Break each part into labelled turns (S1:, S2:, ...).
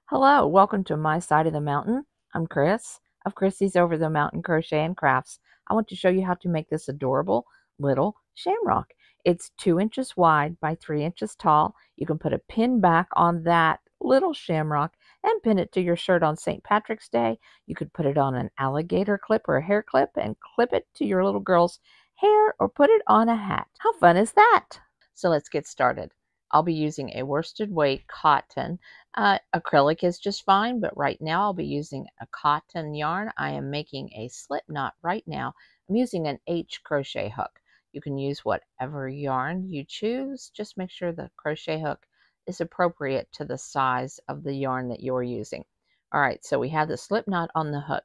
S1: Hello, welcome to my side of the mountain. I'm Chris of Krissy's Over the Mountain Crochet and Crafts. I want to show you how to make this adorable little shamrock. It's 2 inches wide by 3 inches tall. You can put a pin back on that little shamrock and pin it to your shirt on St. Patrick's Day. You could put it on an alligator clip or a hair clip and clip it to your little girl's hair or put it on a hat. How fun is that? So let's get started. I'll be using a worsted weight cotton. Acrylic is just fine, but right now I'll be using a cotton yarn. I am making a slip knot right now. I'm using an H crochet hook. You can use whatever yarn you choose. Just make sure the crochet hook is appropriate to the size of the yarn that you're using. All right, so we have the slip knot on the hook.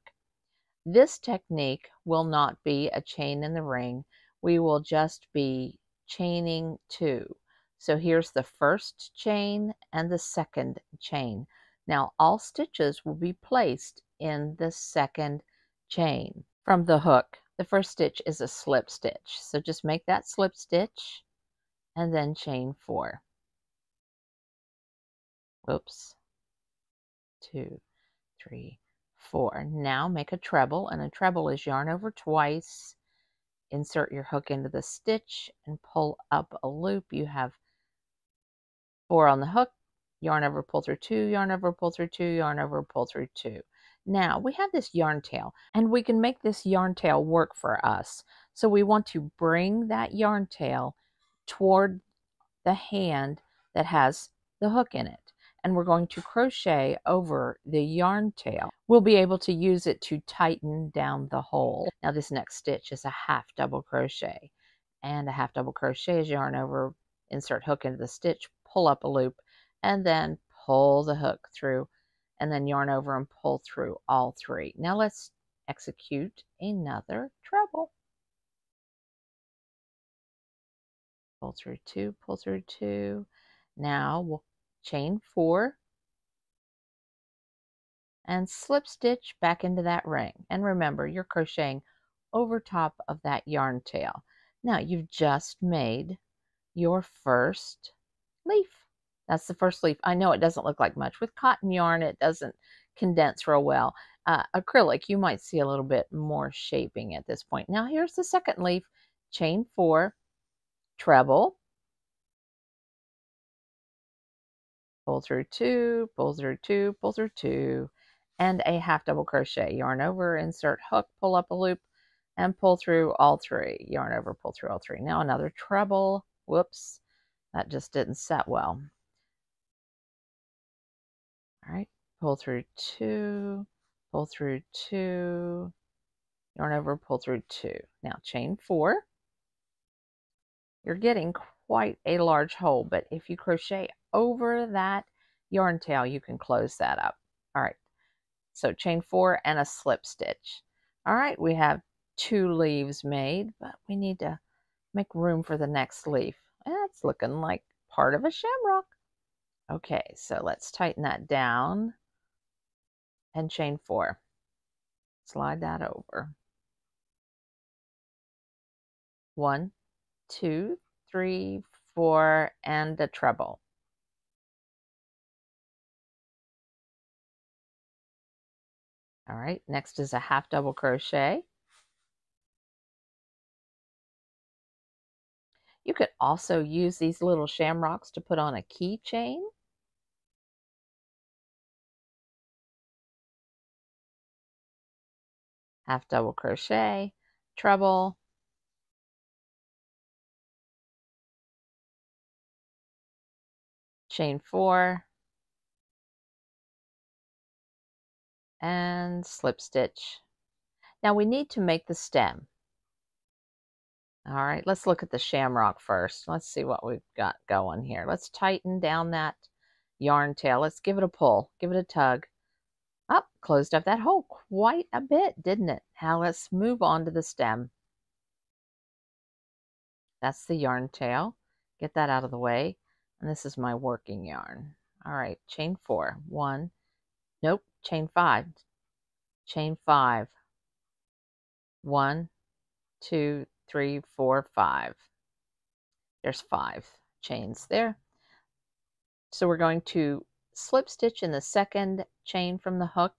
S1: This technique will not be a chain in the ring. We will just be chaining 2. So here's the first chain and the second chain. Now all stitches will be placed in the second chain from the hook. The first stitch is a slip stitch. So just make that slip stitch and then chain 4. Oops. 2, 3, 4. Now make a treble, and a treble is yarn over twice. Insert your hook into the stitch and pull up a loop. You have 4 on the hook, yarn over, pull through 2, yarn over, pull through 2, yarn over, pull through 2. Now we have this yarn tail, and we can make this yarn tail work for us. So we want to bring that yarn tail toward the hand that has the hook in it, and we're going to crochet over the yarn tail. We'll be able to use it to tighten down the hole. Now this next stitch is a half double crochet, and a half double crochet is yarn over, insert hook into the stitch, pull up a loop, and then pull the hook through, and then yarn over and pull through all 3. Now let's execute another treble. Pull through 2, pull through 2. Now we'll chain 4 and slip stitch back into that ring. And remember, you're crocheting over top of that yarn tail. Now you've just made your first leaf. That's the first leaf. I know it doesn't look like much. With cotton yarn, it doesn't condense real well. Acrylic, you might see a little bit more shaping at this point. Now here's the second leaf. Chain 4, treble, pull through 2, pull through 2, pull through 2, and a half double crochet. Yarn over, insert hook, pull up a loop, and pull through all 3. Yarn over, pull through all 3. Now another treble. Whoops, that just didn't set well. All right, pull through 2, pull through 2, yarn over, pull through 2. Now chain 4. You're getting quite a large hole, but if you crochet over that yarn tail, you can close that up. All right, so chain 4 and a slip stitch. All right, we have 2 leaves made, but we need to make room for the next leaf. That's looking like part of a shamrock. Okay, so let's tighten that down and chain 4. Slide that over. 1, 2, 3, 4, and a treble. All right, next is a half double crochet. You could also use these little shamrocks to put on a keychain. Half double crochet, treble, chain 4, and slip stitch. Now we need to make the stem. All right, let's look at the shamrock first. Let's see what we've got going here. Let's tighten down that yarn tail. Let's give it a pull, give it a tug. Up, closed up that hole quite a bit, didn't it? Now let's move on to the stem. That's the yarn tail. Get that out of the way. And this is my working yarn. All right, chain 4. 1, nope, chain 5. Chain 5. 1, 2, 3, 4, 5. There's 5 chains there. So we're going to slip stitch in the second chain from the hook.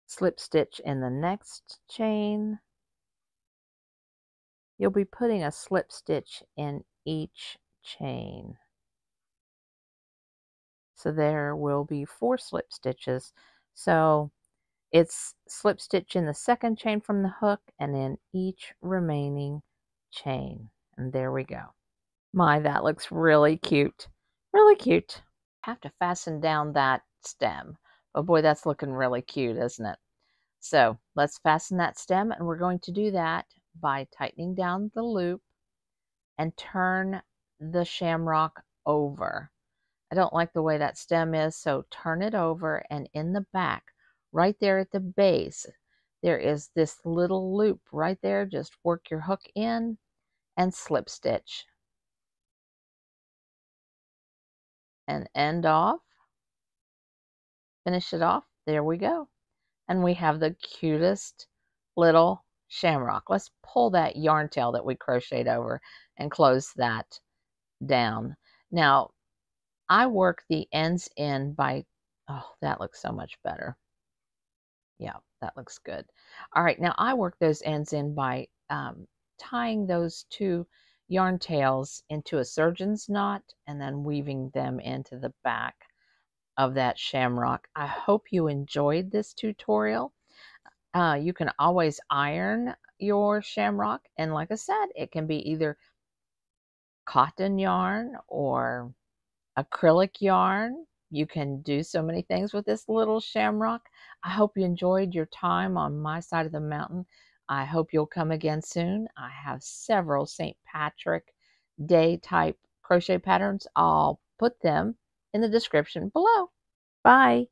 S1: Slip stitch in the next chain. You'll be putting a slip stitch in each chain. So there will be 4 slip stitches. So it's slip stitch in the second chain from the hook and in each remaining chain. And there we go. My, that looks really cute. Really cute. Have to fasten down that stem. Oh boy, that's looking really cute, isn't it? So let's fasten that stem, and we're going to do that by tightening down the loop and turn the shamrock over. I don't like the way that stem is, so turn it over, and in the back, right there at the base, there is this little loop right there. Just work your hook in and slip stitch. And end off. Finish it off. There we go. And we have the cutest little shamrock. Let's pull that yarn tail that we crocheted over and close that down. Now, I work the ends in by, oh, that looks so much better. Yeah, that looks good. All right, now I work those ends in by tying those 2 yarn tails into a surgeon's knot and then weaving them into the back of that shamrock. I hope you enjoyed this tutorial. You can always iron your shamrock, and like I said, it can be either cotton yarn or acrylic yarn. You can do so many things with this little shamrock. I hope you enjoyed your time on my side of the mountain. I hope you'll come again soon. I have several St. Patrick Day type crochet patterns. I'll put them in the description below. Bye.